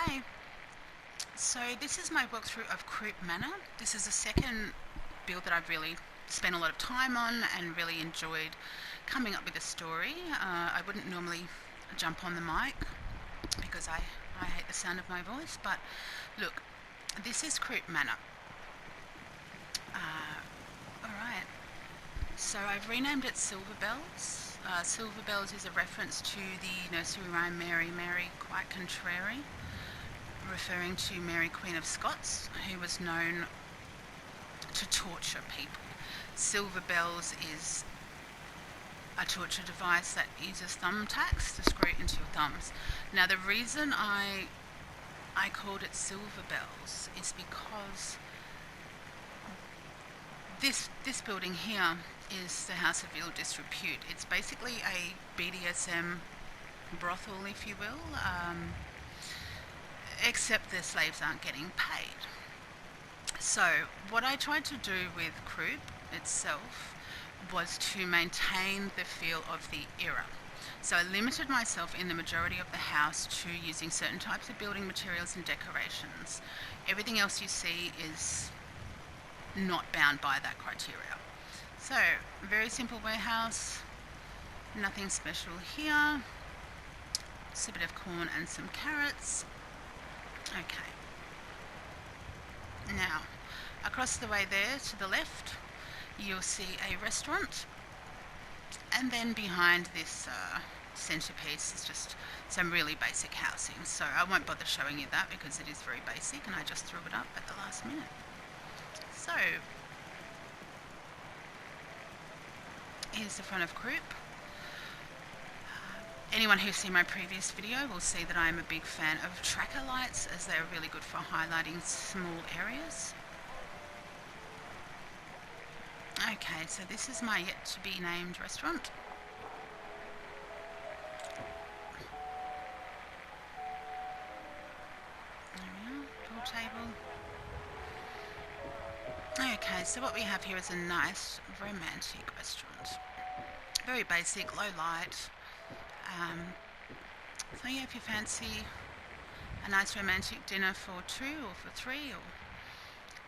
Hi, so this is my walkthrough of Croup Manor. This is the second build that I've really spent a lot of time on and really enjoyed coming up with a story. I wouldn't normally jump on the mic because I hate the sound of my voice, but look, this is Croup Manor. Alright, so I've renamed it Silver Bells. Silver Bells is a reference to the nursery rhyme Mary, Mary, quite contrary, referring to Mary Queen of Scots, who was known to torture people. Silver bells is a torture device that uses thumbtacks to screw it into your thumbs. Now the reason I called it Silver Bells is because this building here is the House of Ill Disrepute. It's basically a BDSM brothel, if you will, except the slaves aren't getting paid. So what I tried to do with Croup itself was to maintain the feel of the era. So I limited myself in the majority of the house to using certain types of building materials and decorations. Everything else you see is not bound by that criteria. So, very simple warehouse, nothing special here. Just a bit of corn and some carrots. Okay. Now, across the way there to the left, you'll see a restaurant, and then behind this centerpiece is just some really basic housing. So I won't bother showing you that because it is very basic and I just threw it up at the last minute. So, here's the front of Croup. Anyone who's seen my previous video will see that I'm a big fan of tracker lights, as they're really good for highlighting small areas. Okay, so this is my yet to be named restaurant. There we are, pool table. Okay, so what we have here is a nice romantic restaurant. Very basic, low light. So yeah, if you fancy a nice romantic dinner for two or for three, or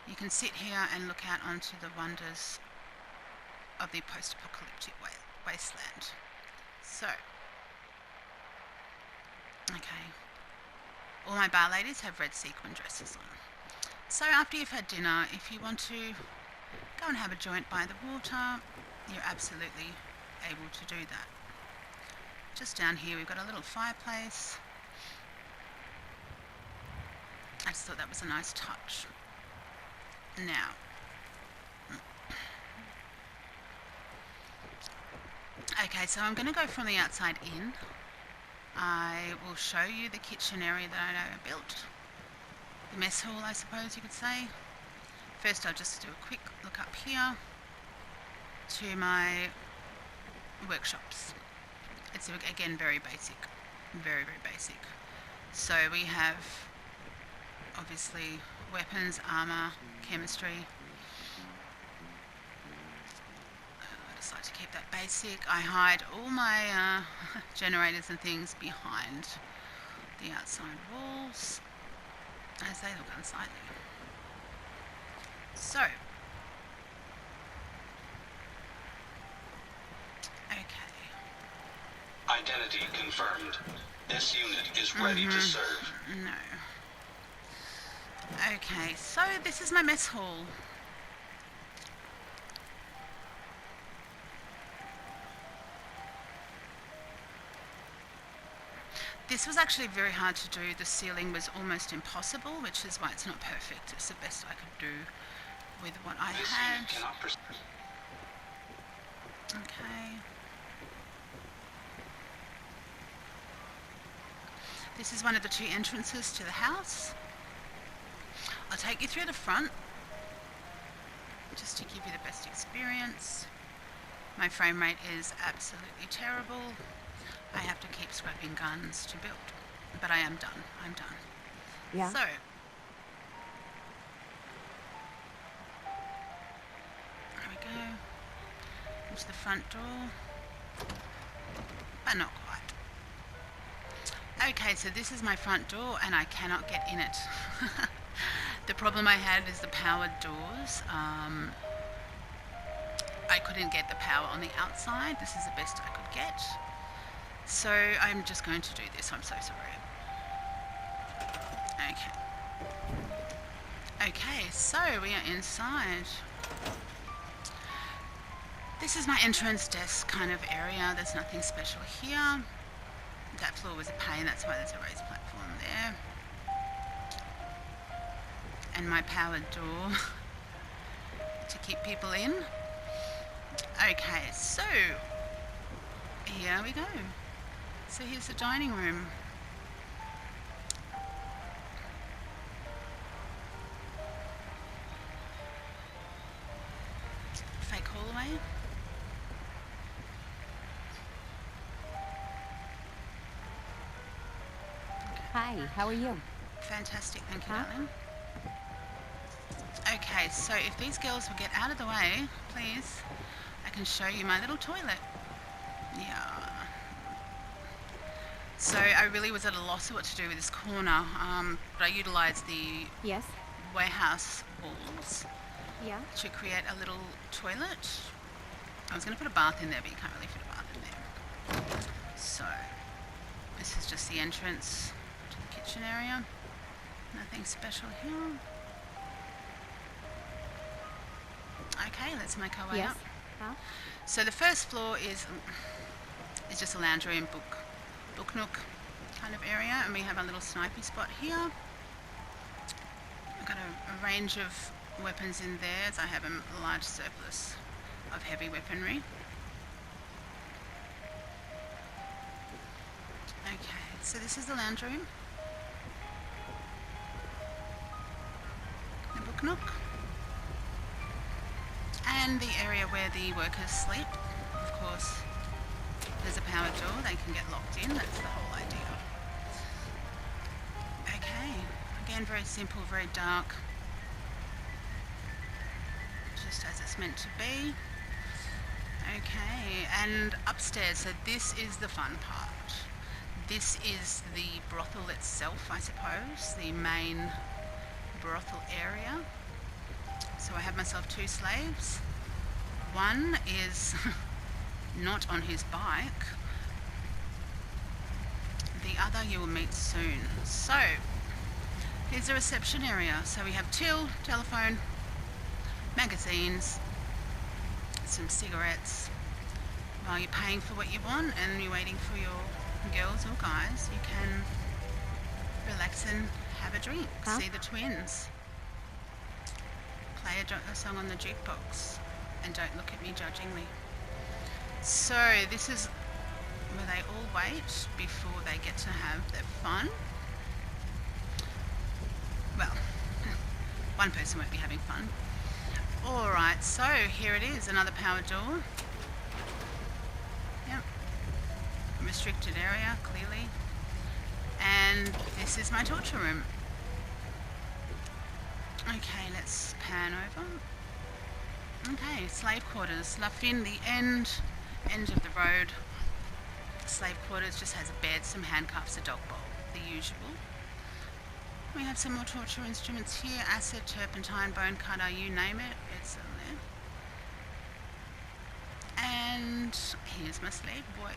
you can sit here and look out onto the wonders of the post-apocalyptic wasteland. So, okay, all my bar ladies have red sequin dresses on. So after you've had dinner, if you want to go and have a joint by the water, you're absolutely able to do that. Just down here we've got a little fireplace. I just thought that was a nice touch. Now, okay, so I'm going to go from the outside in. I will show you the kitchen area that I built. The mess hall, I suppose you could say. First I'll just do a quick look up here to my workshops. It's again very basic, very basic. So we have obviously weapons, armor, chemistry. I just like to keep that basic. I hide all my generators and things behind the outside walls, as they look unsightly. So, okay. Identity confirmed. This unit is ready to serve. No. Okay, so this is my mess hall. This was actually very hard to do. The ceiling was almost impossible, which is why it's not perfect. It's the best I could do with what I had. Okay. This is one of the two entrances to the house. I'll take you through the front, just to give you the best experience. My frame rate is absolutely terrible. I have to keep scrapping guns to build, but I am done. I'm done. Yeah. So, there we go. Into the front door, but not quite. Okay, so this is my front door and I cannot get in it. The problem I had is the powered doors. I couldn't get the power on the outside. This is the best I could get. So I'm just going to do this. I'm so sorry. Okay. Okay, so we are inside. This is my entrance desk kind of area. There's nothing special here. That floor was a pain, that's why there's a raised platform there. And my powered door to keep people in. Okay, so here we go. So here's the dining room. Fake hallway. Hi, how are you? Fantastic, thank you, Huh? darling. Okay, so if these girls will get out of the way, please, I can show you my little toilet. Yeah. So I really was at a loss of what to do with this corner, but I utilised the Yes? warehouse walls Yeah? to create a little toilet. I was going to put a bath in there, but you can't really fit a bath in there. So this is just the entrance to the kitchen area. Nothing special here. Okay, let's make our way Yes? up. Huh? So the first floor is just a lounge room, book nook kind of area, and we have a little snipey spot here. I've got a range of weapons in there, as I have a large surplus of heavy weaponry. Okay, so this is the lounge room. The book nook. And the area where the workers sleep. Of course, there's a powered door, they can get locked in, that's the whole idea. Okay, again very simple, very dark. Just as it's meant to be. Okay, and upstairs, so this is the fun part. This is the brothel itself, I suppose, the main brothel area. So I have myself 2 slaves. One is not on his bike. The other you will meet soon. So, here's the reception area. So we have till, telephone, magazines, some cigarettes. While you're paying for what you want and you're waiting for your girls or guys, you can relax and have a drink. Huh? See the twins. Play a song on the jukebox and don't look at me judgingly. So this is where they all wait before they get to have their fun. Well, one person won't be having fun. Alright, so here it is, another power door. Yep. Restricted area, clearly. And this is my torture room. Okay, let's pan over. Okay, slave quarters. Left in the end of the road. Slave quarters just has a bed, some handcuffs, a dog bowl, the usual. We have some more torture instruments here, acid, turpentine, bone cutter, you name it, it's in there. And here's my slave boy.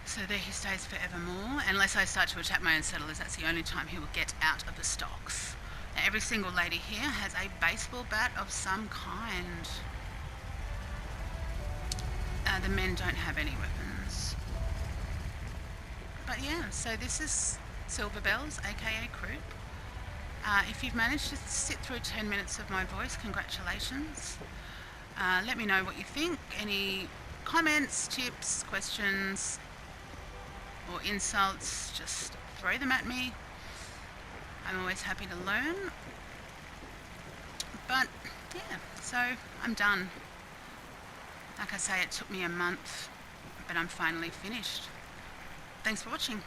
So there he stays forevermore, unless I start to attack my own settlers. That's the only time he will get out of the stocks. Now, every single lady here has a baseball bat of some kind. The men don't have any weapons. But yeah, so this is Silver Bells, aka Croup. If you've managed to sit through 10 minutes of my voice, congratulations. Let me know what you think. Any comments, tips, questions, or insults, just throw them at me. I'm always happy to learn. But yeah, so I'm done. Like I say, it took me a month, but I'm finally finished. Thanks for watching.